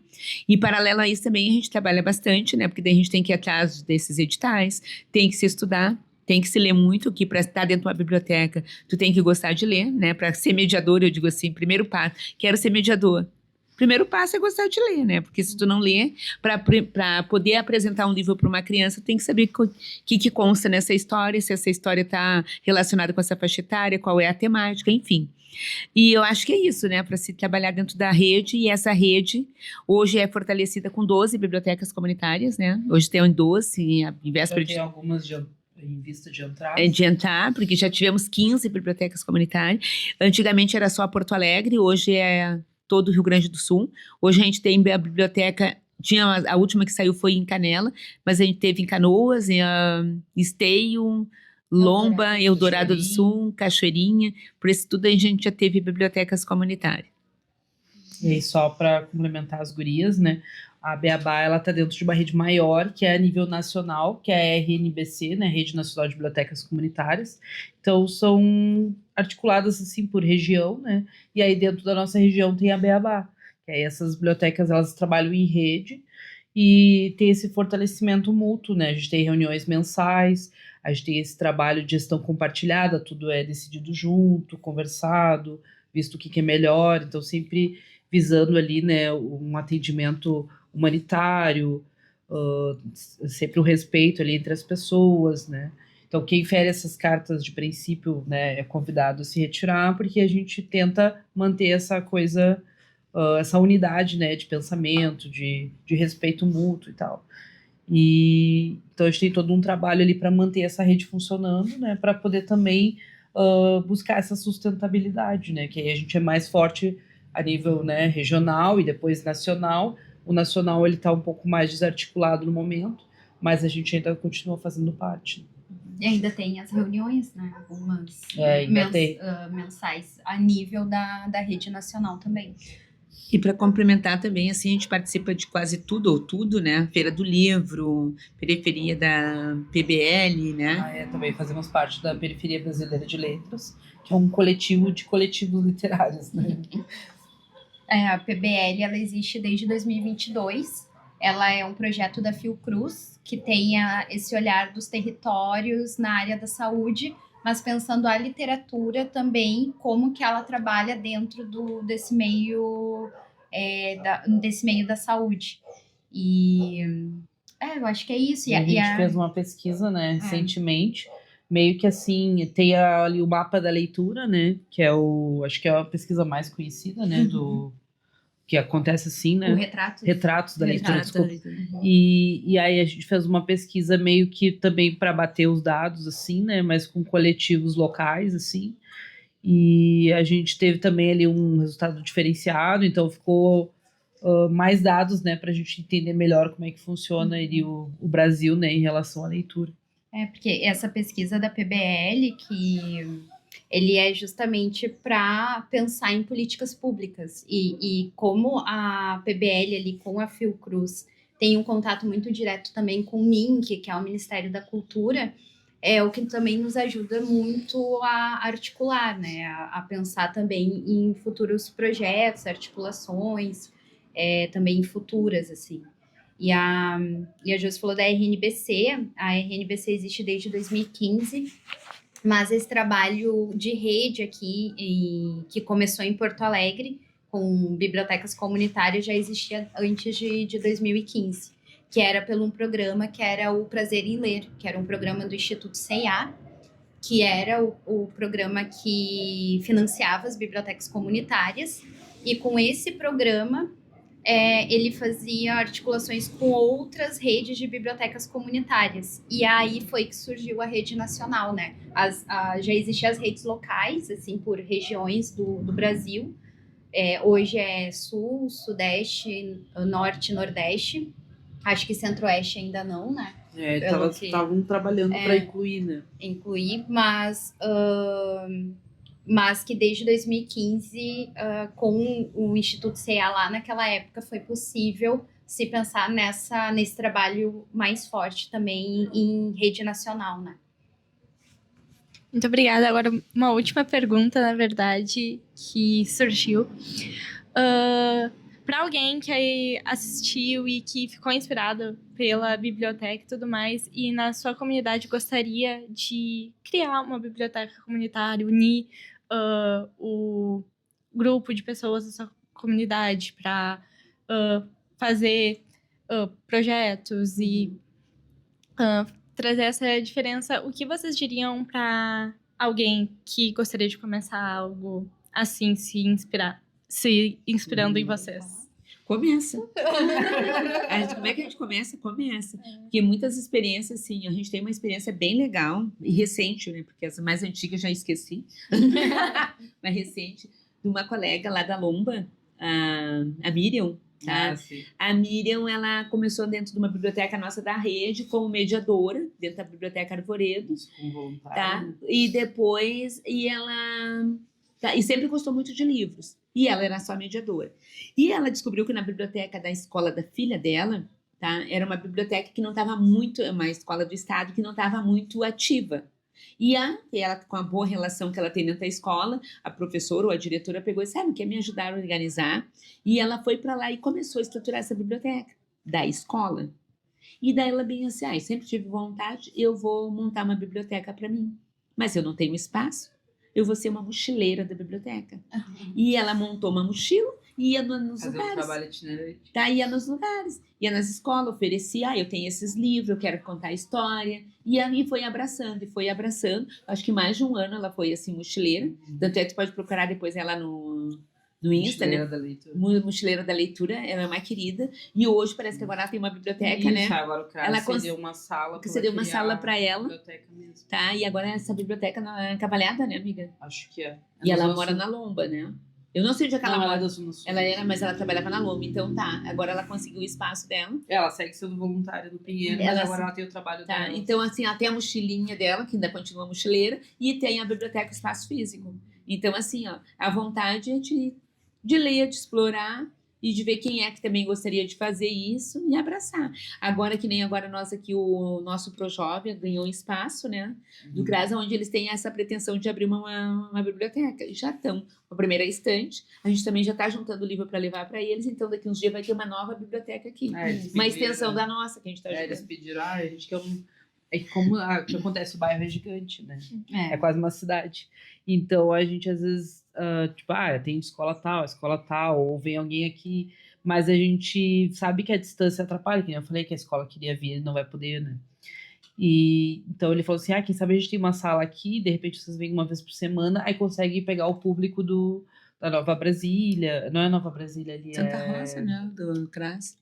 E paralelo a isso também a gente trabalha bastante, né, porque daí a gente tem que ir atrás desses editais, tem que se estudar, tem que se ler muito, que para estar dentro de uma biblioteca, tu tem que gostar de ler, né? Para ser mediador, eu digo assim, primeiro passo, quero ser mediador. Primeiro passo é gostar de ler, né? Porque se tu não lê, para poder apresentar um livro para uma criança, tem que saber o que consta nessa história, se essa história está relacionada com essa faixa etária, qual é a temática, enfim. E eu acho que é isso, né? Para se trabalhar dentro da rede, e essa rede hoje é fortalecida com 12 bibliotecas comunitárias, né? Hoje tem 12, em véspera Já tem algumas em vista de entrar. de entrar, porque já tivemos 15 bibliotecas comunitárias. Antigamente era só Porto Alegre, hoje é todo o Rio Grande do Sul. Hoje a gente tem a biblioteca, a última que saiu foi em Canela, mas a gente teve em Canoas, em Esteio, Lomba, Eldorado do Sul, Cachoeirinha. Por isso tudo a gente já teve bibliotecas comunitárias. E aí, só para complementar as gurias, né? A Beabá, ela tá dentro de uma rede maior, que é a nível nacional, que é a RNBC, né? Rede Nacional de Bibliotecas Comunitárias. Então, são articuladas, assim, por região, né? E aí, dentro da nossa região, tem a Beabá. Que aí, essas bibliotecas, elas trabalham em rede e tem esse fortalecimento mútuo, né? A gente tem reuniões mensais, a gente tem esse trabalho de gestão compartilhada, tudo é decidido junto, conversado, visto o que é melhor. Então, sempre visando ali, né, um atendimento humanitário, sempre o respeito ali entre as pessoas, né. Então, quem fere essas cartas de princípio, né, é convidado a se retirar, porque a gente tenta manter essa coisa, essa unidade, né, de pensamento, de respeito mútuo e tal. E então a gente tem todo um trabalho ali para manter essa rede funcionando, né, para poder também buscar essa sustentabilidade, né, que aí a gente é mais forte a nível, né, regional e depois nacional. O nacional ele está um pouco mais desarticulado no momento, mas a gente ainda continua fazendo parte. E ainda tem as reuniões, né, algumas mensais a nível da rede nacional também. E para complementar também, assim, a gente participa de quase tudo ou tudo, né? Feira do Livro, periferia da PBL, né? Também fazemos parte da Periferia Brasileira de Letras, que é um coletivo de coletivos literários, né? A PBL, ela existe desde 2022. Ela é um projeto da Fiocruz, que tem esse olhar dos territórios na área da saúde, mas pensando a literatura também, como que ela trabalha dentro desse meio da saúde. E eu acho que é isso. E a gente fez uma pesquisa, né, recentemente, meio que assim, tem ali o mapa da leitura, né, que acho que é a pesquisa mais conhecida, né, que acontece assim, né? O Retratos da leitura, desculpa. E aí a gente fez uma pesquisa meio que também para bater os dados, assim, né? Mas com coletivos locais, assim. E a gente teve também ali um resultado diferenciado, então ficou mais dados, né? Para a gente entender melhor como é que funciona ali o Brasil, né? Em relação à leitura. Porque essa pesquisa da PBL, que ele é justamente para pensar em políticas públicas e como a PBL ali com a Fiocruz tem um contato muito direto também com o MINC, que é o Ministério da Cultura, é o que também nos ajuda muito a articular, né, a pensar também em futuros projetos, articulações, também futuras, assim. E a Josi falou da RNBC, a RNBC existe desde 2015, mas esse trabalho de rede aqui, que começou em Porto Alegre, com bibliotecas comunitárias, já existia antes de 2015, que era pelo um programa que era o Prazer em Ler, que era um programa do Instituto C&A, que era o programa que financiava as bibliotecas comunitárias, e com esse programa ele fazia articulações com outras redes de bibliotecas comunitárias. E aí foi que surgiu a rede nacional, né? Já existiam as redes locais, assim, por regiões do Brasil. Hoje é Sul, Sudeste, Norte, Nordeste. Acho que Centro-Oeste ainda não, né? Estavam trabalhando para incluir, né? Incluir, mas que desde 2015, com o Instituto C&A lá naquela época, foi possível se pensar nesse trabalho mais forte também em rede nacional, né? Muito obrigada. Agora, uma última pergunta, na verdade, que surgiu. para alguém que aí assistiu e que ficou inspirado pela biblioteca e tudo mais, e na sua comunidade gostaria de criar uma biblioteca comunitária, unir o grupo de pessoas da sua comunidade para fazer projetos e trazer essa diferença, o que vocês diriam para alguém que gostaria de começar algo assim, se inspirando em vocês? Começa. Como é que a gente começa? Começa. Porque muitas experiências, assim, a gente tem uma experiência bem legal e recente, né? Porque essa mais antiga eu já esqueci. Mas recente, de uma colega lá da Lomba, a Miriam. Tá? A Miriam, ela começou dentro de uma biblioteca nossa da rede como mediadora, dentro da Biblioteca Arvoredos. Com vontade. Tá? E depois, e sempre gostou muito de livros. E ela era só mediadora. E ela descobriu que na biblioteca da escola da filha dela, tá? Era uma biblioteca que não estava muito, uma escola do estado que não estava muito ativa. E ela, com a boa relação que ela tem dentro da escola, a professora ou a diretora pegou e disse, sabe, quer me ajudar a organizar? E ela foi para lá e começou a estruturar essa biblioteca da escola. E daí ela bem assim, sempre tive vontade, eu vou montar uma biblioteca para mim. Mas eu não tenho espaço, eu vou ser uma mochileira da biblioteca. E ela montou uma mochila e ia nos lugares. Um trabalho itinerante. Tá, ia nos lugares, ia nas escolas, oferecia, eu tenho esses livros, eu quero contar a história. E ali foi abraçando. Acho que mais de um ano ela foi assim, mochileira. Tanto é que tu pode procurar depois ela no Insta, Mochileira, né? da Leitura. Mochileira da Leitura, ela é uma querida. E hoje parece que agora ela tem uma biblioteca, né? Agora o cara cedeu uma sala. Cedeu uma sala pra ela. Biblioteca mesmo. Tá, e agora essa biblioteca é Cavalhada, né, amiga? Acho que é. E ela mora na Lomba, né? Eu não sei onde é que ela mora. Ela era, mas ela trabalhava na Lomba, então tá. Agora ela conseguiu o espaço dela. Ela segue sendo voluntária do Pinheiro, mas agora ela tem o trabalho dela. Então, assim, ela tem a mochilinha dela, que ainda continua mochileira, e tem a biblioteca Espaço Físico. Então, assim, ó, a vontade é de ler, de explorar e de ver quem é que também gostaria de fazer isso e abraçar. Agora, que nem agora nós aqui, o nosso ProJovem ganhou um espaço, né, do CRAS, onde eles têm essa pretensão de abrir uma biblioteca. E já estão, a primeira estante, a gente também já está juntando livro para levar para eles, então daqui uns dias vai ter uma nova biblioteca aqui. Uma extensão da nossa que a gente está ajudando. Eles pediram, a gente quer É que como o que acontece, o bairro é gigante, né? É quase uma cidade. Então, a gente às vezes, tem escola tal, ou vem alguém aqui, mas a gente sabe que a distância atrapalha, que eu falei que a escola queria vir, ele não vai poder, né? E então ele falou assim, quem sabe a gente tem uma sala aqui, de repente vocês vêm uma vez por semana, aí consegue pegar o público da Nova Brasília, não é Nova Brasília ali, Santa Rosa, né, do CRAS.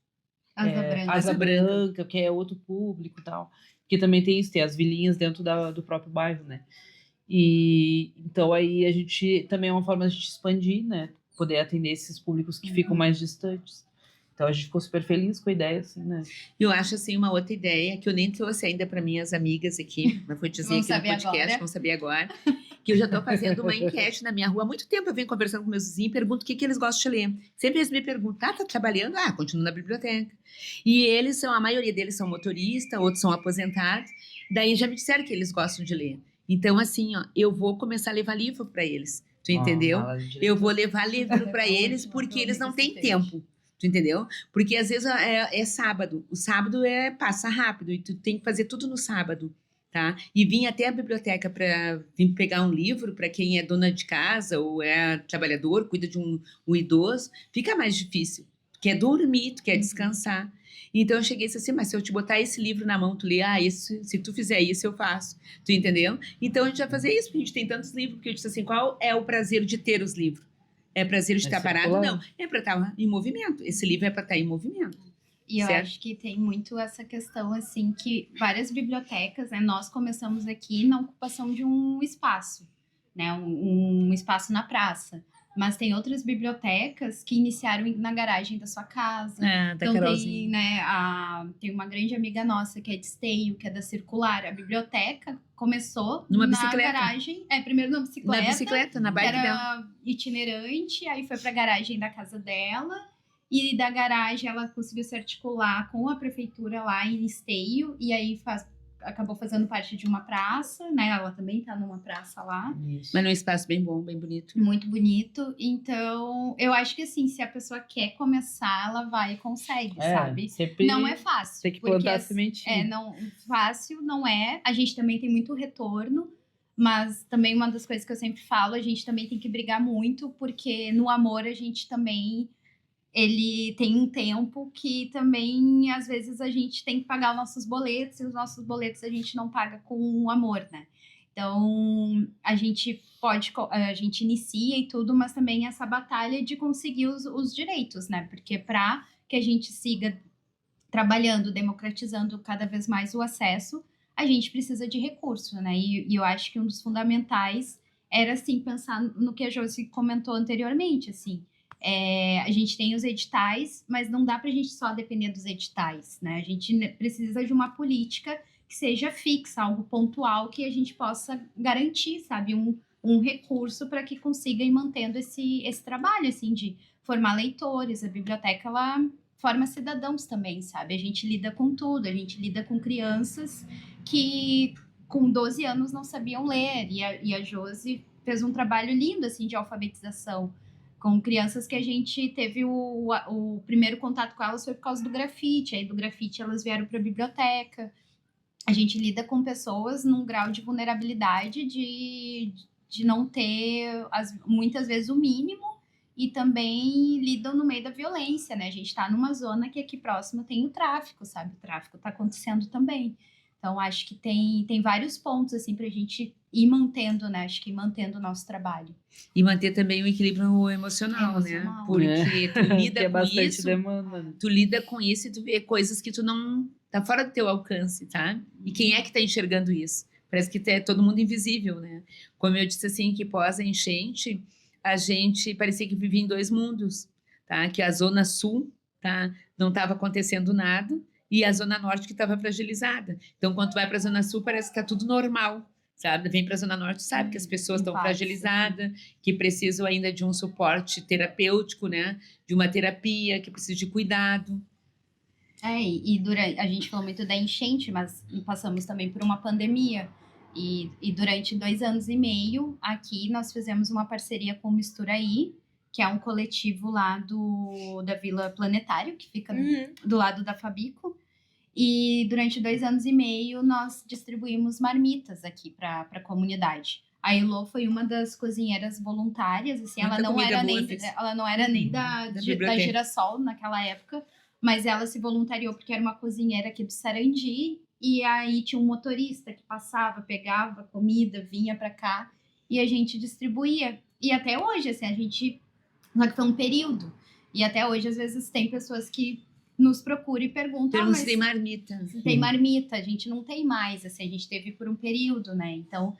Asa Branca, que é outro público e tal. Que também tem isso, tem as vilinhas dentro do próprio bairro, né? E então aí a gente também é uma forma de a gente expandir, né? Poder atender esses públicos que ficam mais distantes. Então a gente ficou super feliz com a ideia, assim, né? Eu acho, assim, uma outra ideia que eu nem trouxe ainda para minhas amigas aqui, mas vou dizer aqui no podcast, vão saber agora, que eu já estou fazendo uma enquete na minha rua. Há muito tempo eu venho conversando com meus vizinhos e pergunto o que eles gostam de ler. Sempre eles me perguntam, tá trabalhando? Continuo na biblioteca. E a maioria deles são motoristas, outros são aposentados, daí já me disseram que eles gostam de ler. Então, assim, eu vou começar a levar livro para eles, tu entendeu? Eu vou levar livro para eles porque eles não têm tempo. Tu entendeu? Porque às vezes é sábado. O sábado passa rápido e tu tem que fazer tudo no sábado, tá? E vim até a biblioteca para vir pegar um livro para quem é dona de casa ou é trabalhador, cuida de um idoso, fica mais difícil. Tu quer dormir, tu quer descansar. Então eu cheguei e disse assim, mas se eu te botar esse livro na mão, tu lê, se tu fizer isso, eu faço. Tu entendeu? Então a gente vai fazer isso, porque a gente tem tantos livros, porque eu disse assim, qual é o prazer de ter os livros? É prazer de estar parado? Não. É para estar em movimento. Esse livro é para estar em movimento. E eu acho que tem muito essa questão, assim, que várias bibliotecas, né, nós começamos aqui na ocupação de um espaço, né, um espaço na praça. Mas tem outras bibliotecas que iniciaram na garagem da sua casa. Então tem, né, tem uma grande amiga nossa que é de Esteio, que é da Circular. A biblioteca começou na garagem. Primeiro na bicicleta, na bike dela. Era itinerante, aí foi pra garagem da casa dela. E da garagem ela conseguiu se articular com a prefeitura lá em Esteio. E aí acabou fazendo parte de uma praça, né? Ela também tá numa praça lá. Isso. Mas num espaço bem bom, bem bonito. Muito bonito. Então, eu acho que assim, se a pessoa quer começar, ela vai e consegue, sabe? Sempre Não é fácil. tem que porque plantar a sementinha. não, fácil não é. A gente também tem muito retorno, mas também uma das coisas que eu sempre falo, a gente também tem que brigar muito, porque no amor a gente também, ele tem um tempo que também, às vezes, a gente tem que pagar os nossos boletos, e os nossos boletos a gente não paga com amor, né? Então, a gente inicia e tudo, mas também essa batalha de conseguir os direitos, né? Porque para que a gente siga trabalhando, democratizando cada vez mais o acesso, a gente precisa de recurso, né? E eu acho que um dos fundamentais era, assim, pensar no que a Josi comentou anteriormente, assim. A gente tem os editais, mas não dá pra gente só depender dos editais, né? A gente precisa de uma política que seja fixa, algo pontual, que a gente possa garantir, sabe? Um recurso para que consiga ir mantendo esse trabalho, assim, de formar leitores. A biblioteca, ela forma cidadãos também, sabe? A gente lida com tudo, a gente lida com crianças que com 12 anos não sabiam ler, e a Josi fez um trabalho lindo, assim, de alfabetização, com crianças que a gente teve o primeiro contato com elas foi por causa do grafite, aí do grafite elas vieram para a biblioteca. A gente lida com pessoas num grau de vulnerabilidade de não ter, muitas vezes, o mínimo, e também lidam no meio da violência, né? A gente tá numa zona que aqui próximo tem o tráfico, sabe? O tráfico tá acontecendo também. Então, acho que tem vários pontos, assim, pra gente ir mantendo, né? Acho que mantendo o nosso trabalho. E manter também o equilíbrio emocional, né? Porque tu lida é com bastante isso, demanda, né? tu lida com isso e tu vê coisas que tu não... tá fora do teu alcance, tá? E quem é que tá enxergando isso? Parece que é todo mundo invisível, né? Como eu disse, assim, que pós a enchente, a gente parecia que vivia em dois mundos, tá? Que a zona sul, tá? Não estava acontecendo nada, e a zona norte que estava fragilizada. Então, quando tu vai para a zona sul, parece que tá tudo normal, sabe? Vem para a zona norte, sabe que as pessoas estão fragilizadas, que precisam ainda de um suporte terapêutico, né? De uma terapia, que precisa de cuidado. E durante, a gente falou muito da enchente, mas passamos também por uma pandemia. E durante 2 anos e meio, aqui nós fizemos uma parceria com o Misturaí, que é um coletivo lá da Vila Planetário, que fica do lado da Fabico. E durante 2 anos e meio, nós distribuímos marmitas aqui para a comunidade. A Elô foi uma das cozinheiras voluntárias, assim, ela não era nem da Girassol naquela época, mas ela se voluntariou porque era uma cozinheira aqui do Sarandi, e aí tinha um motorista que passava, pegava comida, vinha para cá, e a gente distribuía. E até hoje, assim, a gente... Só que foi um período. E até hoje, às vezes, tem pessoas que nos procuram e perguntam... se tem marmita. Se tem marmita, a gente não tem mais, assim, a gente teve por um período, né? Então,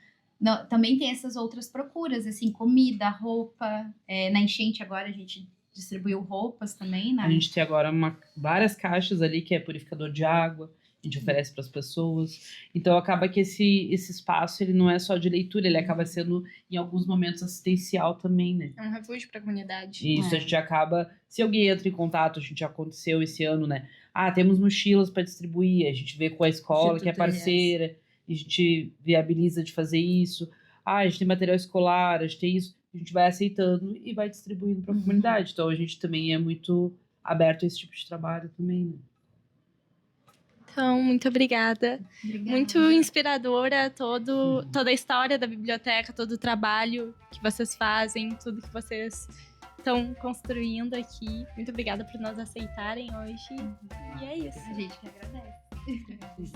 também tem essas outras procuras, assim, comida, roupa. Na enchente agora a gente distribuiu roupas também, né? A gente tem agora várias caixas ali que é purificador de água, a gente oferece para as pessoas. Então acaba que esse espaço ele não é só de leitura, ele acaba sendo em alguns momentos assistencial também, né? É um refúgio para a comunidade. Isso, a gente acaba, se alguém entra em contato, a gente já aconteceu esse ano, né? Temos mochilas para distribuir, a gente vê com a escola que é parceira, a gente viabiliza de fazer isso. A gente tem material escolar, a gente tem isso, a gente vai aceitando e vai distribuindo para a comunidade. Então a gente também é muito aberto a esse tipo de trabalho também, né? Então, muito obrigada. Muito inspiradora toda a história da biblioteca, todo o trabalho que vocês fazem, tudo que vocês estão construindo aqui. Muito obrigada por nos aceitarem hoje. E é isso. A gente que agradece.